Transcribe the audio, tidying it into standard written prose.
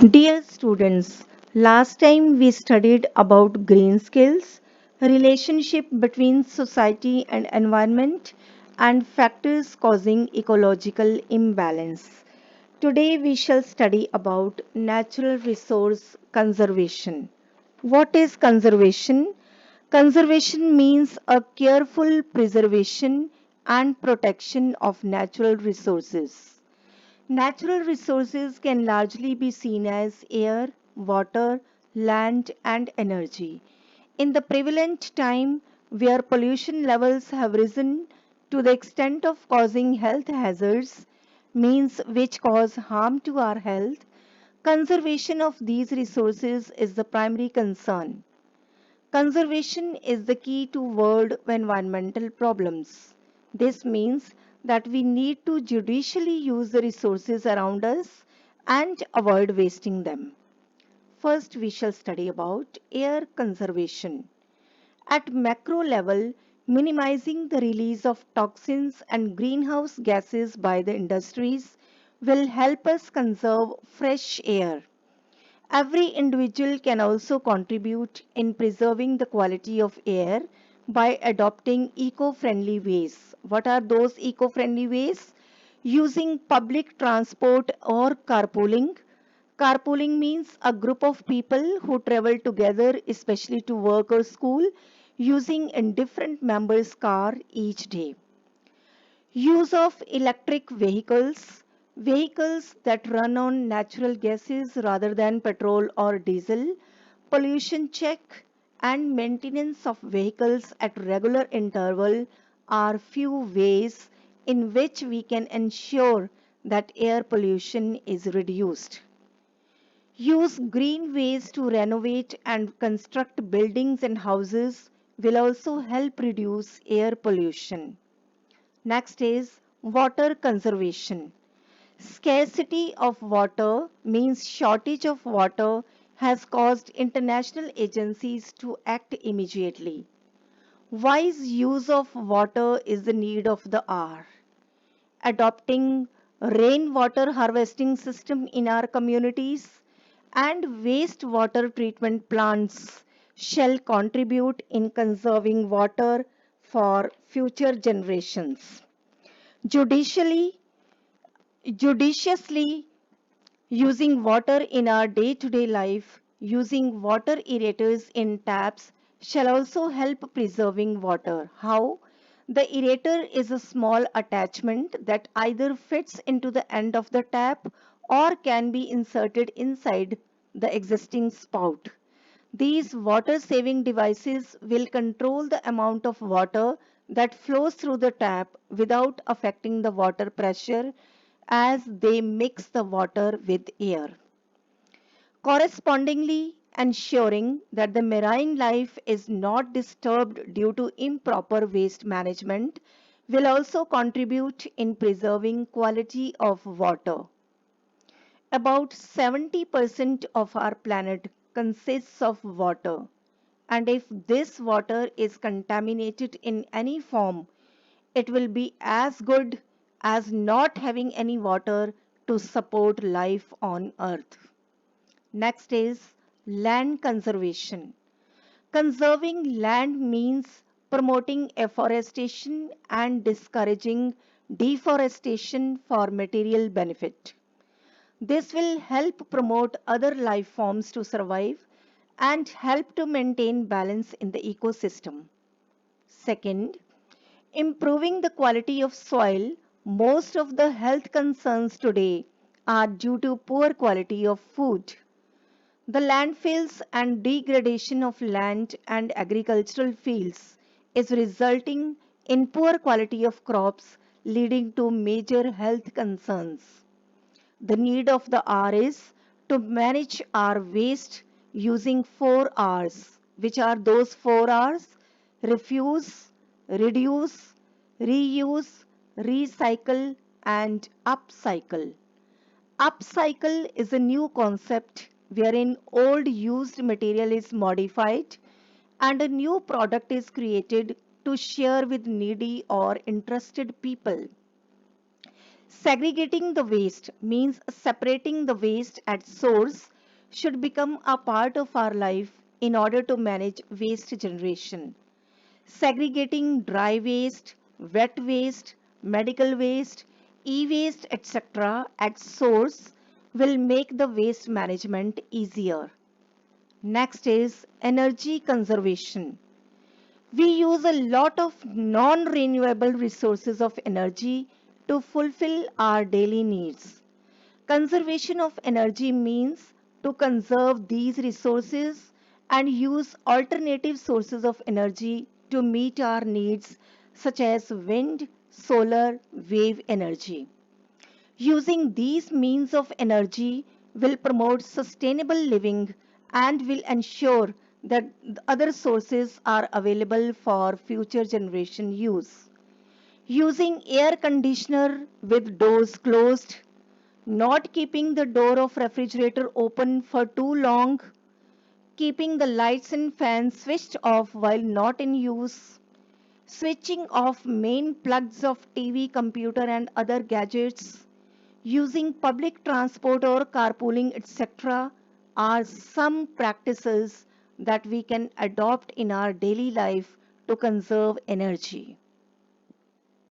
Dear students, last time we studied about green skills, relationship between society and environment, and factors causing ecological imbalance. Today we shall study about natural resource conservation. What is conservation? Conservation means a careful preservation and protection of natural resources. Natural resources can largely be seen as air, water, land, and energy. In the prevalent time where pollution levels have risen to the extent of causing health hazards, means which cause harm to our health, conservation of these resources is the primary concern. Conservation is the key to world environmental problems. This means that we need to judiciously use the resources around us and avoid wasting them. First, we shall study about air conservation. At macro level, minimizing the release of toxins and greenhouse gases by the industries will help us conserve fresh air. Every individual can also contribute in preserving the quality of air by adopting eco-friendly ways. What are those eco-friendly ways? Using public transport or carpooling. Carpooling means a group of people who travel together, especially to work or school, using a different member's car each day. Use of electric vehicles, vehicles that run on natural gases rather than petrol or diesel, pollution check, and maintenance of vehicles at regular interval are few ways in which we can ensure that air pollution is reduced. Use green ways to renovate and construct buildings and houses will also help reduce air pollution. Next is water conservation. Scarcity of water means shortage of water has caused international agencies to act immediately. Wise use of water is the need of the hour. Adopting rainwater harvesting system in our communities and wastewater treatment plants shall contribute in conserving water for future generations. Judicially, judiciously using water in our day-to-day life, using water aerators in taps shall also help preserving water. How? The aerator is a small attachment that either fits into the end of the tap or can be inserted inside the existing spout. These water-saving devices will control the amount of water that flows through the tap without affecting the water pressure as they mix the water with air. Correspondingly, ensuring that the marine life is not disturbed due to improper waste management will also contribute in preserving quality of water. About 70% of our planet consists of water, and if this water is contaminated in any form, it will be as good as not having any water to support life on earth. Next is land conservation. Conserving land means promoting afforestation and discouraging deforestation for material benefit. This will help promote other life forms to survive and help to maintain balance in the ecosystem. Second, improving the quality of soil. Most of the health concerns today are due to poor quality of food. The landfills and degradation of land and agricultural fields is resulting in poor quality of crops, leading to major health concerns. The need of the hour is to manage our waste using 4 R's. Which are those 4 R's? Refuse, reduce, reuse, recycle, and upcycle. Upcycle is a new concept wherein old used material is modified and a new product is created to share with needy or interested people. Segregating the waste means separating the waste at source should become a part of our life in order to manage waste generation. Segregating dry waste, wet waste, medical waste, e-waste, etc. at source will make the waste management easier. Next is energy conservation. We use a lot of non-renewable resources of energy to fulfill our daily needs. Conservation of energy means to conserve these resources and use alternative sources of energy to meet our needs such as wind, solar, wave energy. Using these means of energy will promote sustainable living and will ensure that other sources are available for future generation use. Using air conditioner with doors closed, not keeping the door of refrigerator open for too long, keeping the lights and fans switched off while not in use, switching off main plugs of TV, computer and other gadgets, using public transport or carpooling, etc., are some practices that we can adopt in our daily life to conserve energy.